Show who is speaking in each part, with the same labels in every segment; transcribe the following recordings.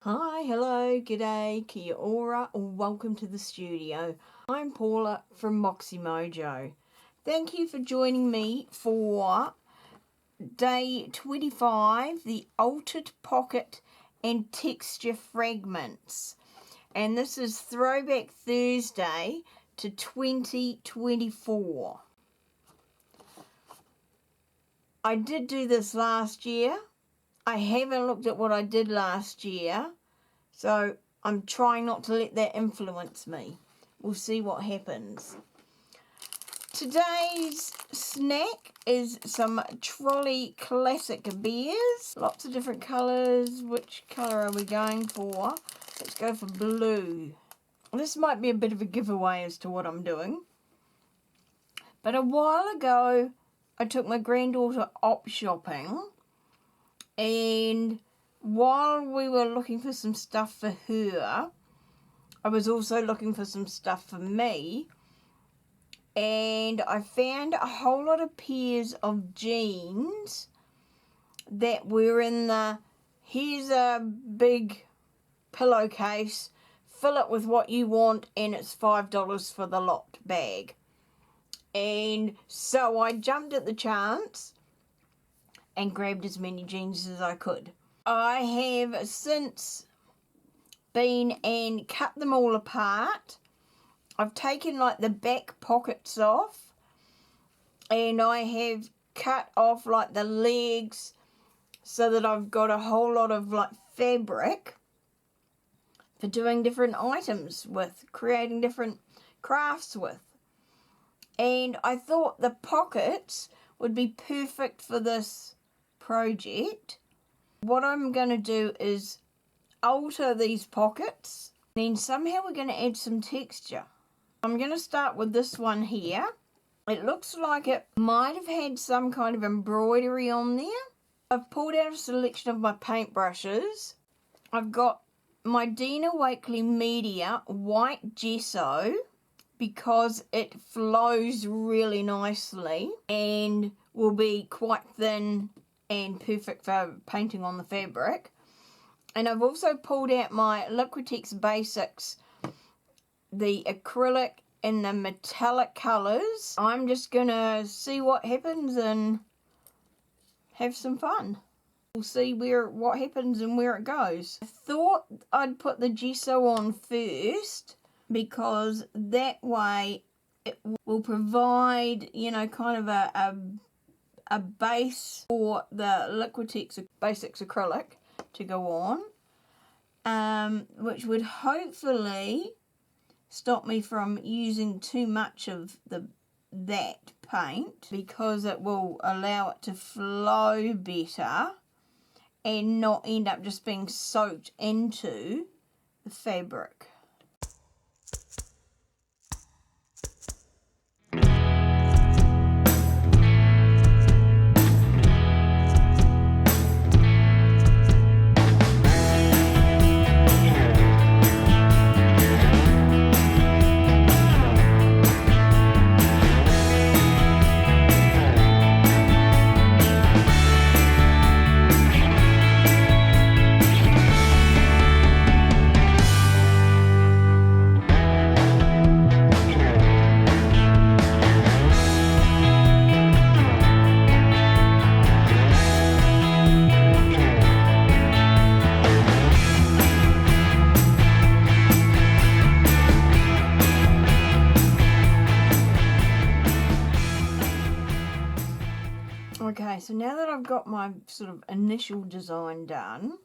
Speaker 1: Hi, hello, g'day, kia ora, or welcome to the studio. I'm Paula from MoxyMojo. Thank you for joining me for day 25, the Altered Pocket and Texture Fragments. And this is Throwback Thursday to 2024. I did do this last year. I haven't looked at what I did last year, so I'm trying not to let that influence me. We'll see what happens. Today's snack is some trolley classic beers. Lots of different colours. Which colour are we going for? Let's go for blue. This might be a bit of a giveaway as to what I'm doing. But a while ago, I took my granddaughter op shopping. And while we were looking for some stuff for her, I was also looking for some stuff for me. And I found a whole lot of pairs of jeans that were in the, here's a big pillowcase, fill it with what you want, and it's $5 for the lot bag. And so I jumped at the chance and grabbed as many jeans as I could. I have since been and cut them all apart. I've taken like the back pockets off, and I have cut off like the legs so that I've got a whole lot of like fabric for doing different items with, creating different crafts with. And I thought the pockets would be perfect for this project. What I'm going to do is alter these pockets, then somehow we're going to add some texture. I'm going to start with this one here. It looks like it might have had some kind of embroidery on there. I've pulled out a selection of my paintbrushes. I've got my Dina Wakley Media white gesso because it flows really nicely and will be quite thin and perfect for painting on the fabric. And I've also pulled out my Liquitex Basics, the acrylic and the metallic colours. I'm just gonna see what happens and have some fun. We'll see what happens and where it goes. I thought I'd put the gesso on first because that way it will provide, you know, kind of a base for the Liquitex Basics acrylic to go on, which would hopefully stop me from using too much of that paint, because it will allow it to flow better and not end up just being soaked into the fabric. Okay, so now that I've got my sort of initial design done,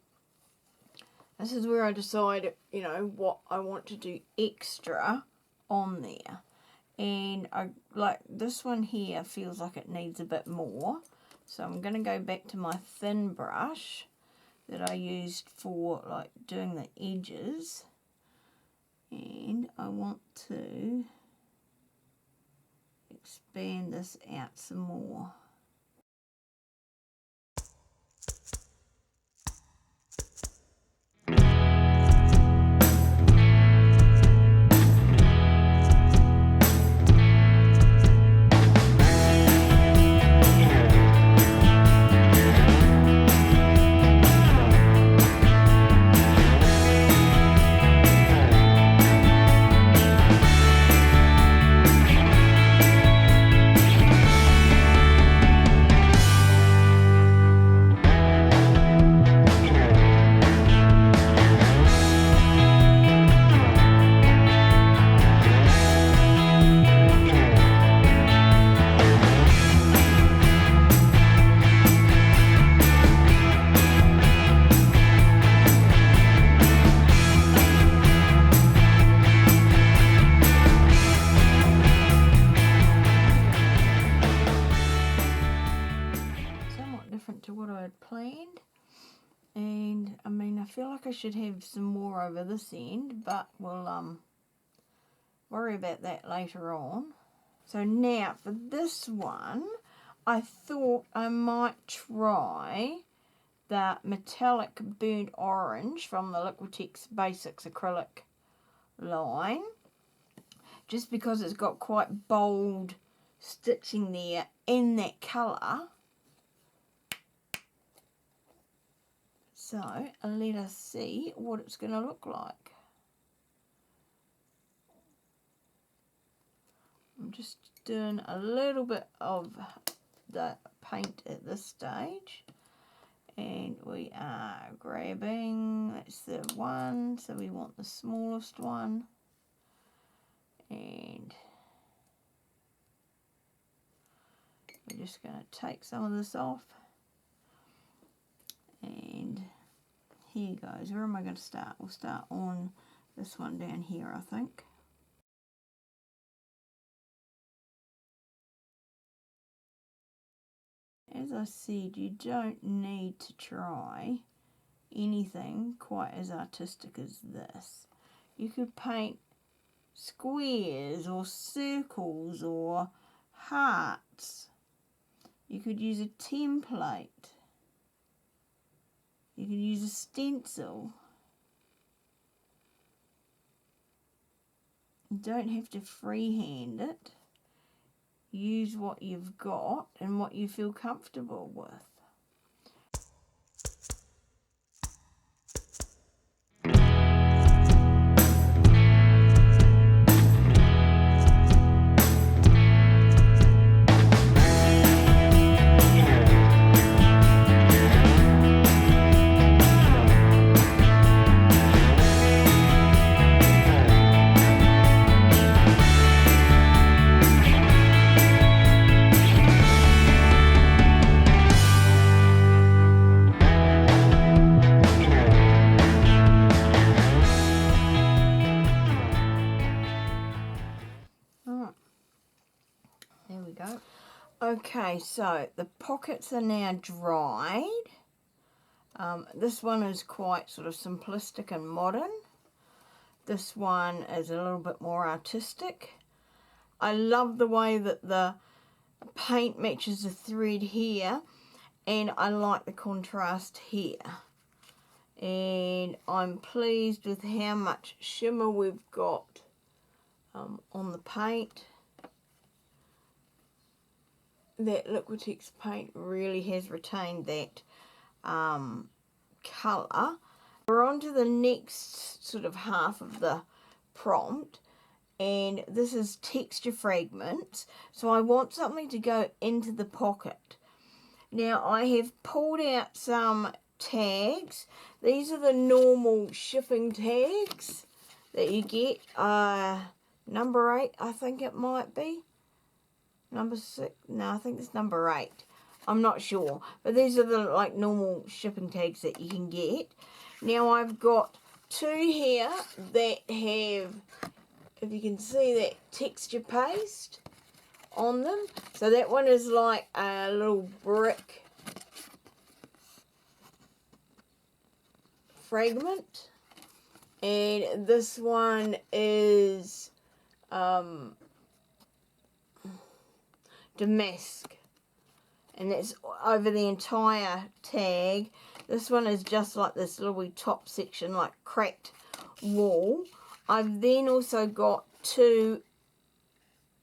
Speaker 1: this is where I decide, you know, what I want to do extra on there. And I like this one here feels like it needs a bit more. So I'm going to go back to my thin brush that I used for like doing the edges. And I want to expand this out some more. different to what I had planned. And I mean, I feel like I should have some more over this end, but we'll worry about that later on. So now for this one, I thought I might try the metallic burnt orange from the Liquitex Basics acrylic line, just because it's got quite bold stitching there in that colour. So let us see what it's going to look like. I'm just doing a little bit of the paint at this stage. And we are grabbing, that's the one, so we want the smallest one. And we're just going to take some of this off. And here goes. Where am I going to start? We'll start on this one down here, I think. As I said, you don't need to try anything quite as artistic as this. You could paint squares or circles or hearts. You could use a template. You could use a stencil. You don't have to freehand it. Use what you've got and what you feel comfortable with. There we go. Okay, so the pockets are now dried. This one is quite sort of simplistic and modern. This one is a little bit more artistic. I love the way that the paint matches the thread here, and I like the contrast here. And I'm pleased with how much shimmer we've got on the paint. That Liquitex paint really has retained that colour. We're on to the next sort of half of the prompt, and this is texture fragments. So I want something to go into the pocket. Now I have pulled out some tags. These are the normal shipping tags that you get. Number 8, I think it might be. Number 6, no, I think it's number 8. I'm not sure. But these are the like normal shipping tags that you can get. Now I've got 2 here that have, if you can see, that texture paste on them. So that one is like a little brick fragment. And this one is damask, and that's over the entire tag. This one is just like this little top section, like cracked wall. I've then also got 2,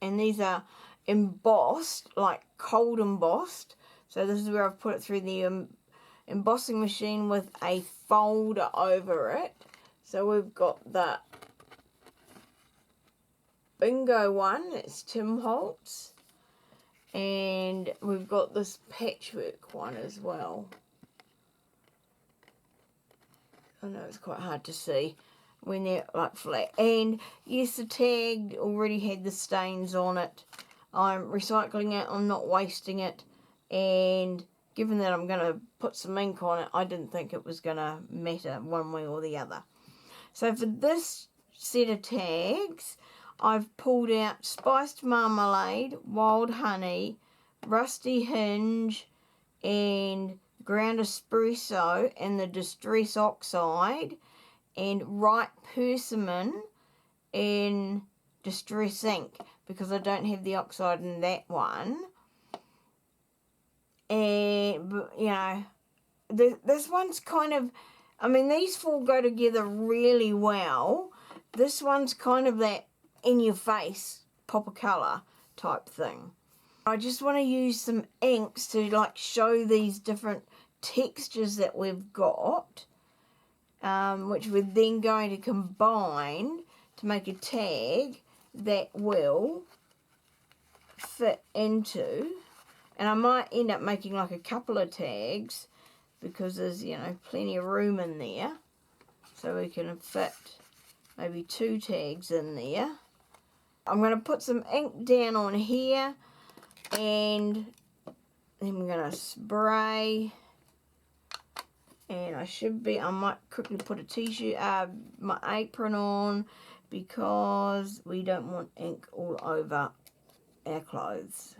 Speaker 1: and these are embossed, like cold embossed. So this is where I've put it through the embossing machine with a folder over it. So we've got the Bingo one, it's Tim Holtz. And we've got this patchwork one as well. I know it's quite hard to see when they're like flat. And yes, the tag already had the stains on it. I'm recycling it, I'm not wasting it. And given that I'm going to put some ink on it, I didn't think it was going to matter one way or the other. So for this set of tags, I've pulled out Spiced Marmalade, Wild Honey, Rusty Hinge, and ground espresso and the distress oxide and right persimmon in distress ink because I don't have the oxide in that one. And, you know, this one's kind of, I mean, these four go together really well. This one's kind of that in your face pop of colour type thing. I just want to use some inks to like show these different textures that we've got, which we're then going to combine to make a tag that will fit into, and I might end up making like a couple of tags because there's, you know, plenty of room in there, so we can fit maybe 2 tags in there. I'm going to put some ink down on here, and then we're going to spray, and I might quickly put a t-shirt, my apron on, because we don't want ink all over our clothes.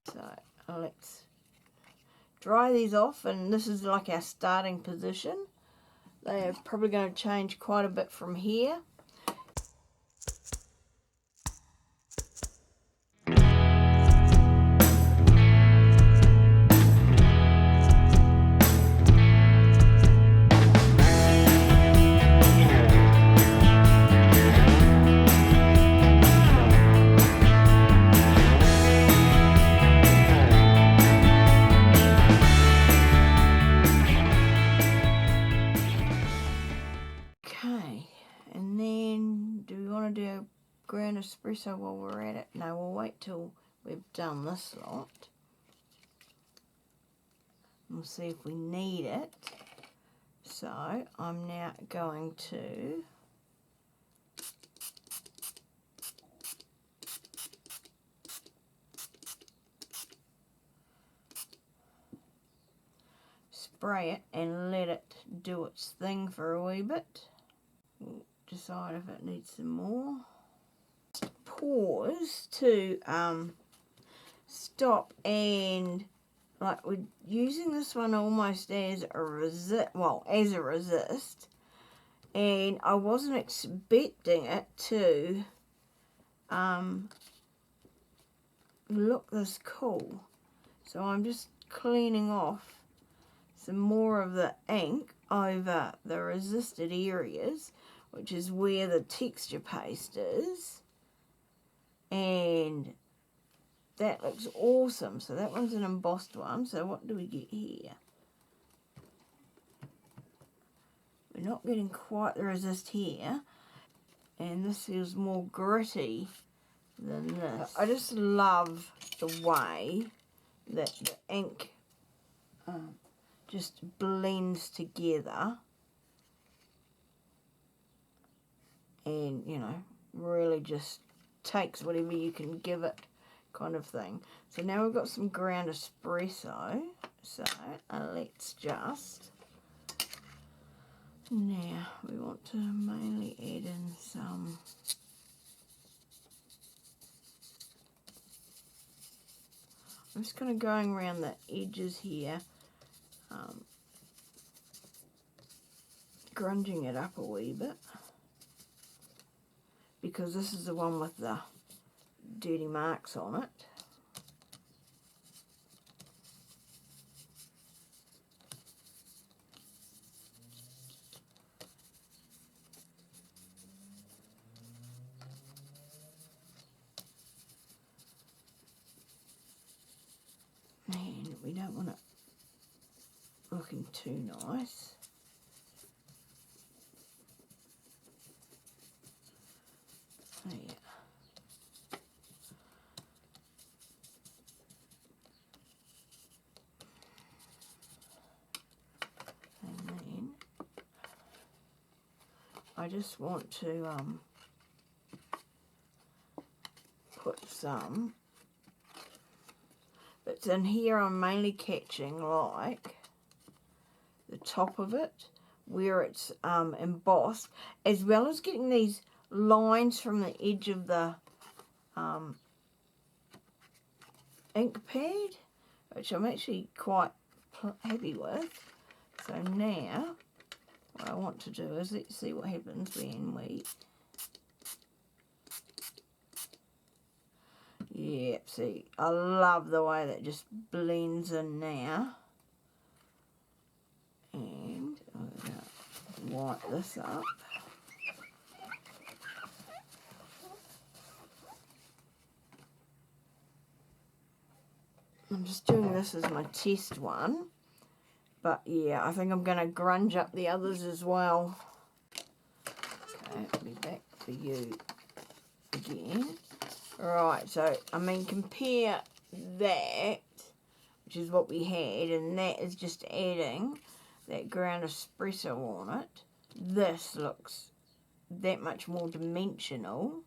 Speaker 1: So let's dry these off, and this is like our starting position. They are probably going to change quite a bit from here. Ground espresso while we're at it? No, we'll wait till we've done this lot. We'll see if we need it. So I'm now going to spray it and let it do its thing for a wee bit. We'll decide if it needs some more. Pause to stop, and like we're using this one almost as a resist, and I wasn't expecting it to look this cool, so I'm just cleaning off some more of the ink over the resisted areas, which is where the texture paste is. And that looks awesome. So that one's an embossed one. So what do we get here? We're not getting quite the resist here. And this feels more gritty than this. I just love the way that the ink just blends together. And, you know, really just takes whatever you can give it, kind of thing. So now we've got some ground espresso, so let's just, now we want to mainly add in some I'm just kind of going around the edges here, grunging it up a wee bit, because this is the one with the dirty marks on it. And we don't want it looking too nice. There. And then I just want to put some bits in here. I'm mainly catching like the top of it where it's embossed, as well as getting these lines from the edge of the ink pad, which I'm actually quite happy with. So now what I want to do is, let's see what happens when we, yeah, see, I love the way that just blends in now. And I'm going to wipe this up. I'm just doing this as my test one. But yeah, I think I'm going to grunge up the others as well. Okay, I'll be back for you again. Right, so, I mean, compare that, which is what we had, and that is just adding that ground espresso on it. This looks that much more dimensional.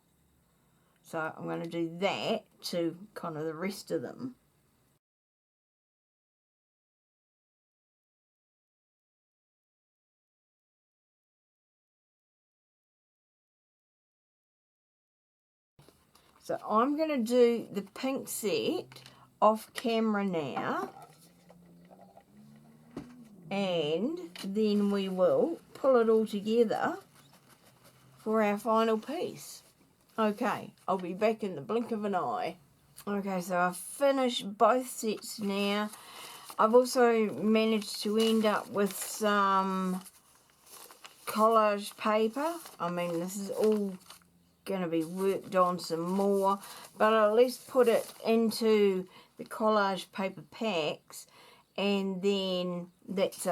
Speaker 1: So I'm going to do that to kind of the rest of them. So I'm going to do the pink set off camera now, and then we will pull it all together for our final piece. Okay, I'll be back in the blink of an eye. Okay, so I've finished both sets now. I've also managed to end up with some collage paper. I mean, this is all going to be worked on some more, but I'll at least put it into the collage paper packs, and then that's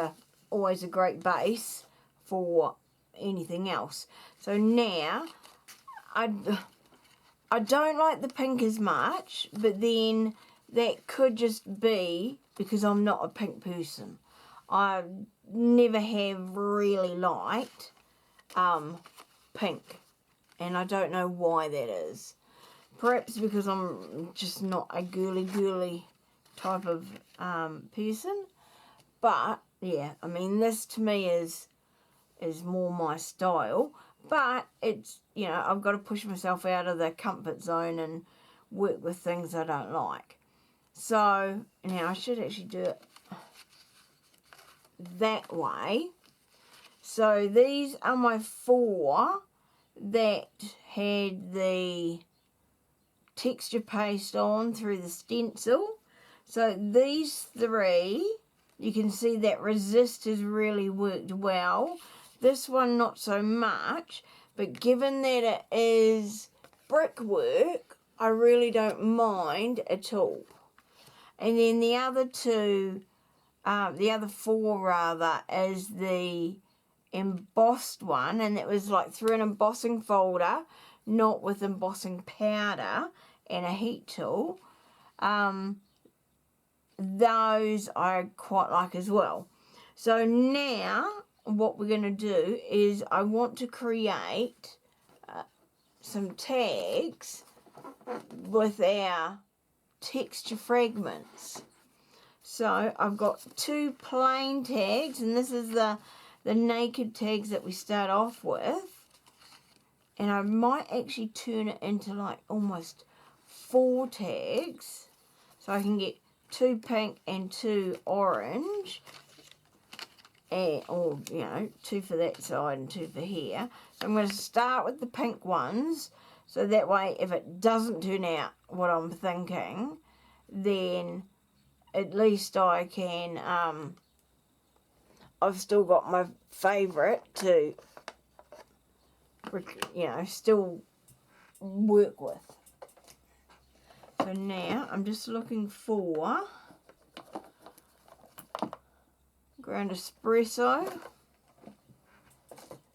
Speaker 1: always a great base for anything else. So now I don't like the pink as much, but then that could just be because I'm not a pink person. I never have really liked pink, and I don't know why that is. Perhaps because I'm just not a girly type of person. But yeah, I mean, this to me is more my style. But it's, you know, I've got to push myself out of the comfort zone and work with things I don't like. So now I should actually do it that way. So these are my 4 that had the texture paste on through the stencil. So these 3, you can see that resist has really worked well. This one not so much, but given that it is brickwork, I really don't mind at all. And then the other 2, the other 4 rather, is the embossed one, and it was like through an embossing folder, not with embossing powder and a heat tool. Those I quite like as well. So now what we're going to do is I want to create some tags with our texture fragments. So I've got 2 plain tags, and this is the naked tags that we start off with. And I might actually turn it into like almost 4 tags, so I can get 2 pink and 2 orange, and, or, you know, 2 for that side and 2 for here. So I'm going to start with the pink ones, so that way if it doesn't turn out what I'm thinking, then at least I can, I've still got my favourite to, you know, still work with. So now I'm just looking for ground espresso.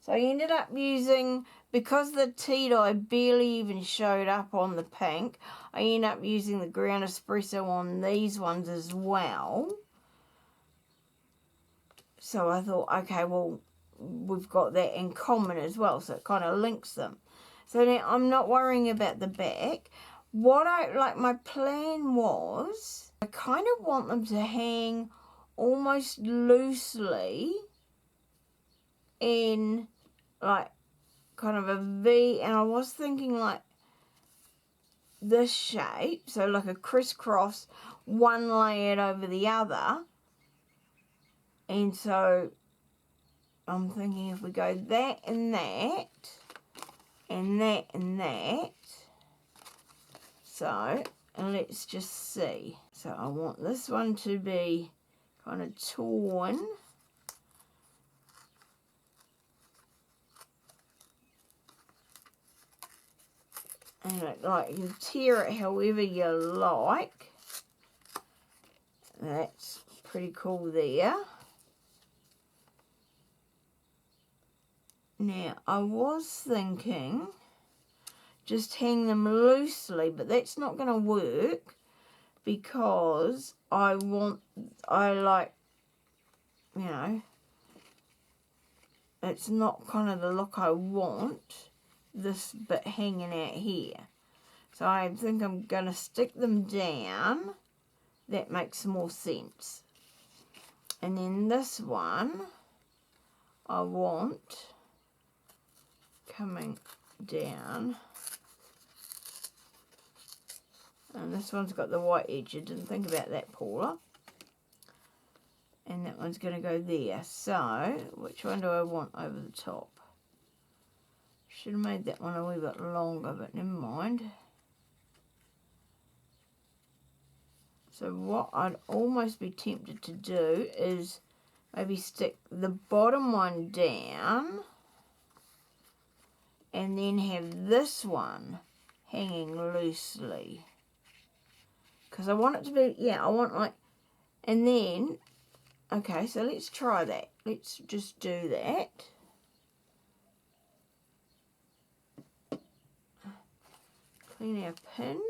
Speaker 1: So I ended up using, because the tea dye barely even showed up on the pink, I ended up using the ground espresso on these ones as well. So I thought, okay, well, we've got that in common as well, so it kind of links them. So now I'm not worrying about the back. What my plan was, I kind of want them to hang almost loosely in like kind of a V, and I was thinking like this shape, so like a crisscross, one layered over the other. And so I'm thinking if we go that and that, and that and that, so, and let's just see. So I want this one to be kind of torn. And like you can tear it however you like. That's pretty cool there. Now I was thinking just hang them loosely, but that's not going to work because I like, you know, it's not kind of the look I want, this bit hanging out here. So I think I'm going to stick them down. That makes more sense. And then this one I want coming down. And this one's got the white edge. I didn't think about that, Paula. And that one's going to go there. So, which one do I want over the top? Should have made that one a wee bit longer, but never mind. So what I'd almost be tempted to do is maybe stick the bottom one down and then have this one hanging loosely. Because I want it to be, yeah, I want like, and then, okay, so let's try that. Let's just do that. Clean our pin.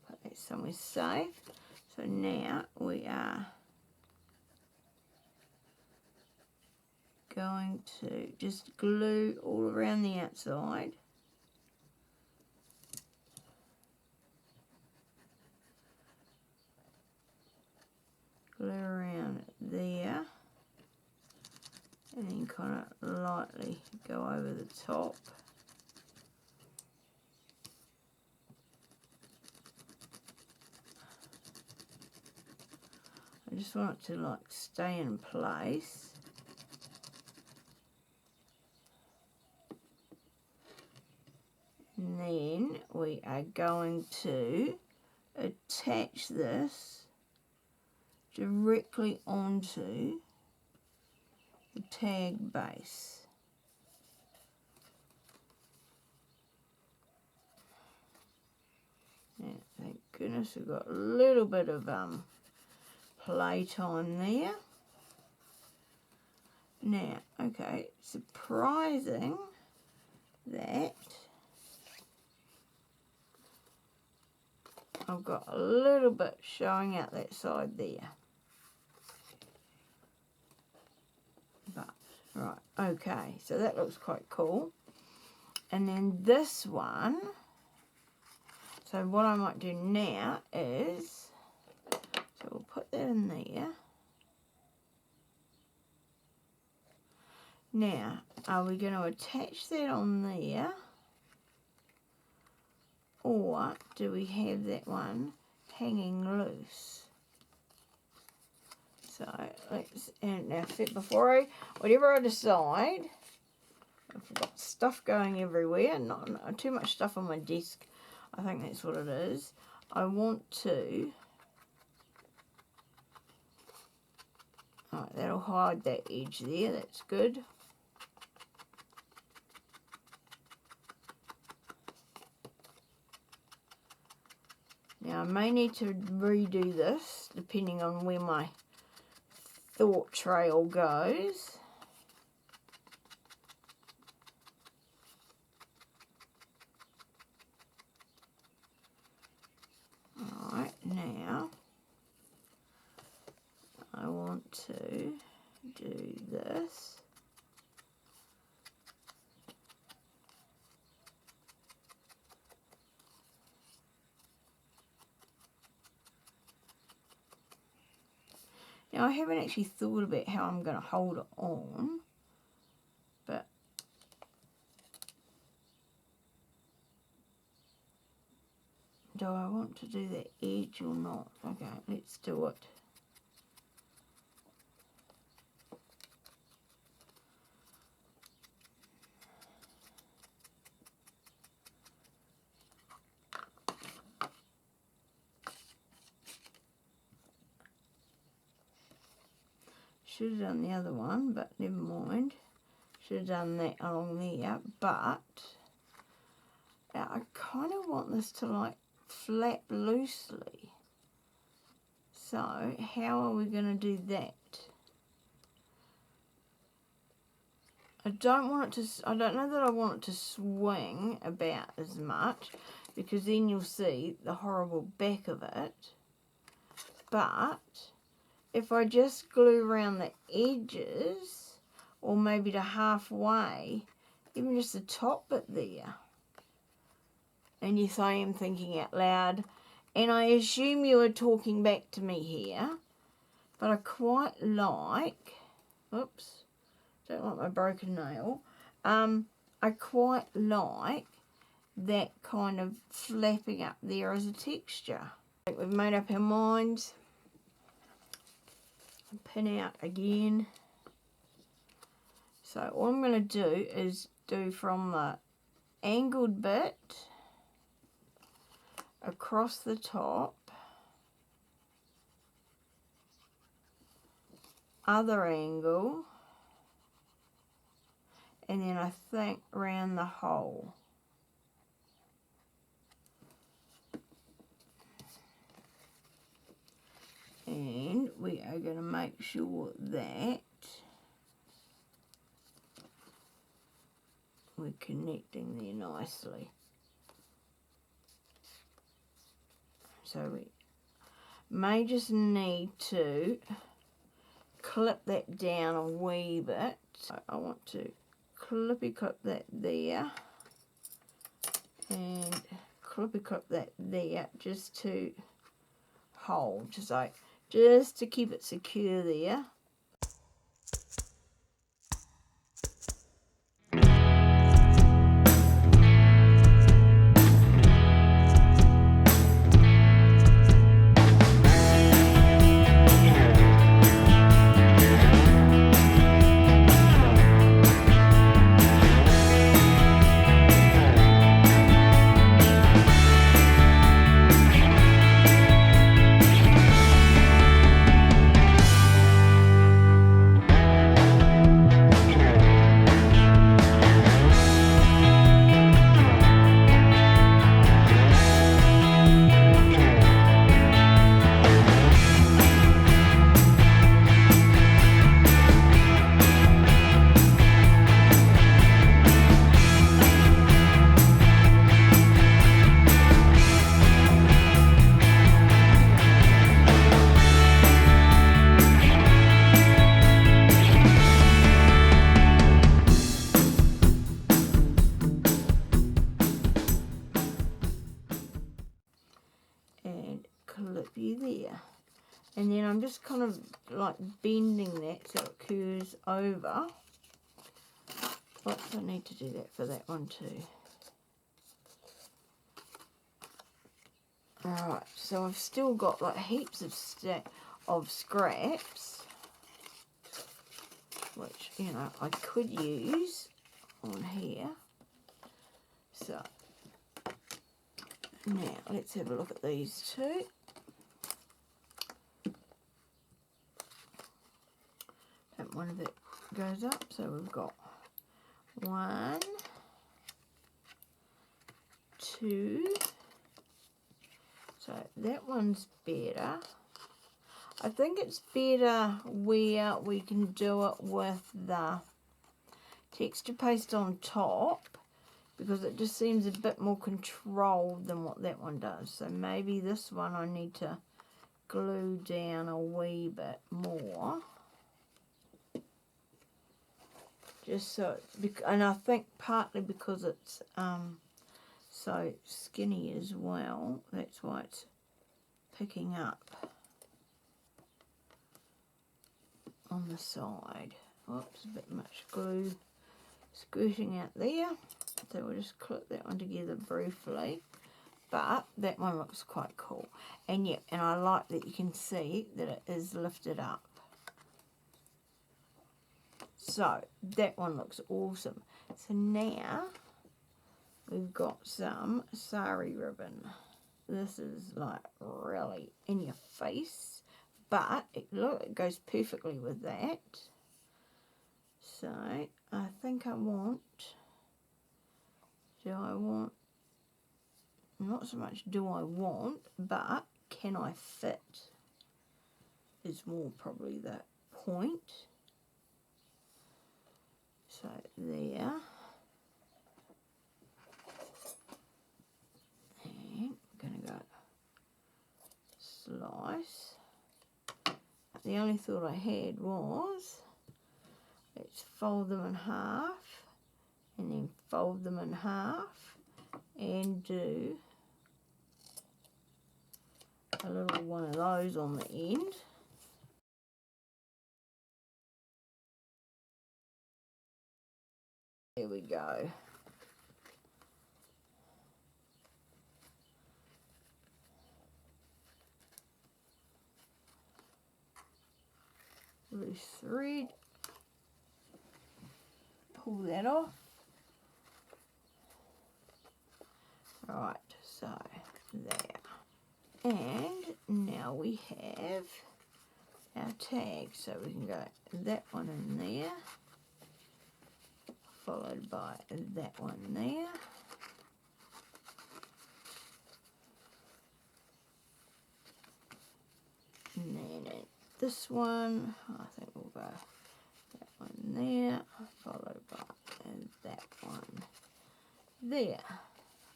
Speaker 1: Put that somewhere safe. So now we are going to just glue all around the outside. Glue around there. And then kind of lightly go over the top. I just want it to like stay in place. And then we are going to attach this directly onto the tag base. Now, thank goodness we've got a little bit of playtime there. Now, okay, surprising that I've got a little bit showing out that side there. But, right, okay, so that looks quite cool. And then this one, so what I might do now is, so we'll put that in there. Now, are we going to attach that on there? Or do we have that one hanging loose? So let's, and now before whatever I decide, I've got stuff going everywhere, not too much stuff on my desk. I think that's what it is. I want to, alright, that'll hide that edge there, that's good. Now I may need to redo this depending on where my thought trail goes. Alright, now I want to do this. Now I haven't actually thought about how I'm going to hold it on, but do I want to do the edge or not? Okay, let's do it. Should have done the other one, but never mind. Should have done that along there, but I kind of want this to like flap loosely. So how are we going to do that? I don't know that I want it to swing about as much, because then you'll see the horrible back of it. But if I just glue around the edges, or maybe to halfway, even just the top bit there. And yes, I am thinking out loud, and I assume you are talking back to me here, but I quite like, oops, don't like my broken nail, I quite like that kind of flapping up there as a texture. I think we've made up our minds. Pin out again. So all I'm going to do is do from the angled bit across the top, other angle, and then I think around the hole. And we are going to make sure that we're connecting there nicely. So we may just need to clip that down a wee bit. So I want to clippy clip that there and clippy clip that there, just to hold, just to keep it secure there. There, and then I'm just kind of like bending that so it curves over. Oops, I need to do that for that one too. Alright, so I've still got like heaps of scraps, which, you know, I could use on here. So now let's have a look at these two. One of it goes up, so we've got 1, 2. So that one's better. I think it's better where we can do it with the texture paste on top, because it just seems a bit more controlled than what that one does. So maybe this one I need to glue down a wee bit more. Just so, and I think partly because it's so skinny as well, that's why it's picking up. on the side. Oops, a bit much glue squirting out there. So we'll just clip that one together briefly. But that one looks quite cool. And yeah, and I like that you can see that it is lifted up. So that one looks awesome. So now we've got some sari ribbon. This is like really in your face, but it goes perfectly with that. So I think not so much do I want, but can I fit is more probably the point. So there. And we're going to go slice. The only thought I had was, let's fold them in half, and then fold them in half, and do a little one of those on the end. There we go. Loose thread. Pull that off. Right, so there. And now we have our tag. So we can go that one in there, followed by that one there. And then this one, I think we'll go that one there, followed by that one there.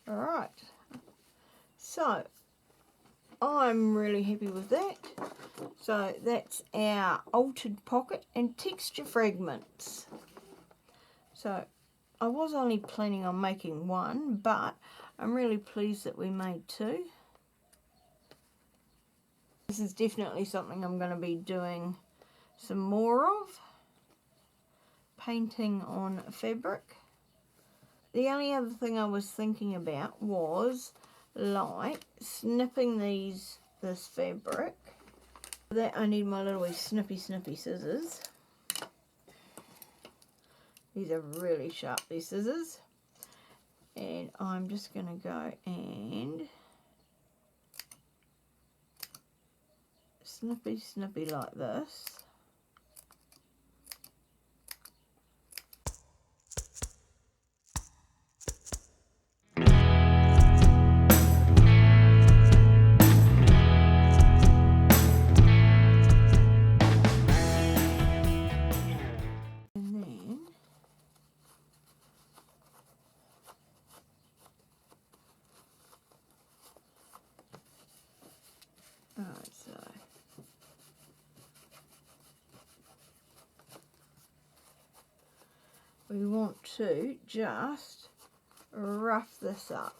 Speaker 1: Alright, so I'm really happy with that. So that's our altered pocket and texture fragments. So I was only planning on making one, but I'm really pleased that we made two. This is definitely something I'm going to be doing some more of. Painting on fabric. The only other thing I was thinking about was like snipping this fabric. For that I need my little wee snippy scissors. These are really sharp, these scissors. And I'm just going to go and snippy like this. Alright, so we want to just rough this up.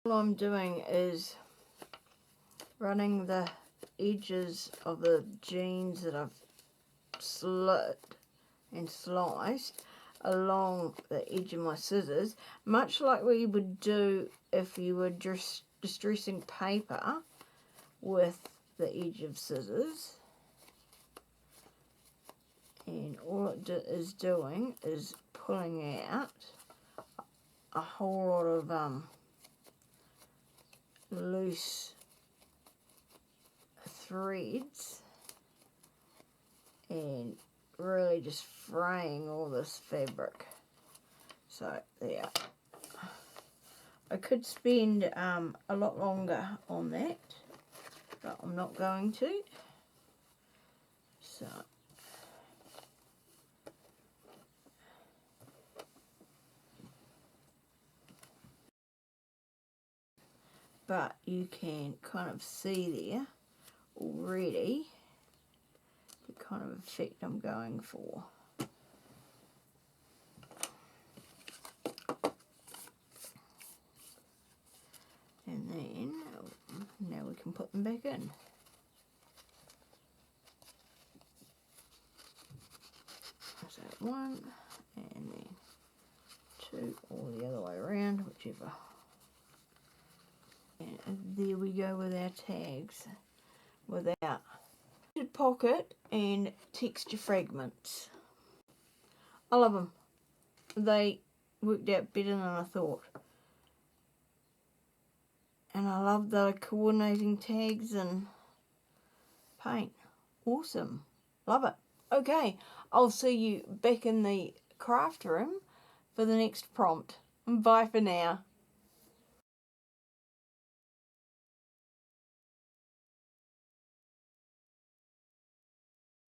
Speaker 1: All I'm doing is running the edges of the jeans that I've slit and sliced along the edge of my scissors, much like we would do if you were distressing paper with the edge of scissors. And all it is doing is pulling out a whole lot of loose threads and really just fraying all this fabric. So there. I could spend a lot longer on that, but I'm not going to. So but you can kind of see there already the kind of effect I'm going for. can put them back in. So 1 and then 2, or the other way around, whichever. And there we go with our tags with our pocket and texture fragments. I love them. They worked out better than I thought. And I love the coordinating tags and paint. Awesome. Love it. Okay, I'll see you back in the craft room for the next prompt. Bye for now.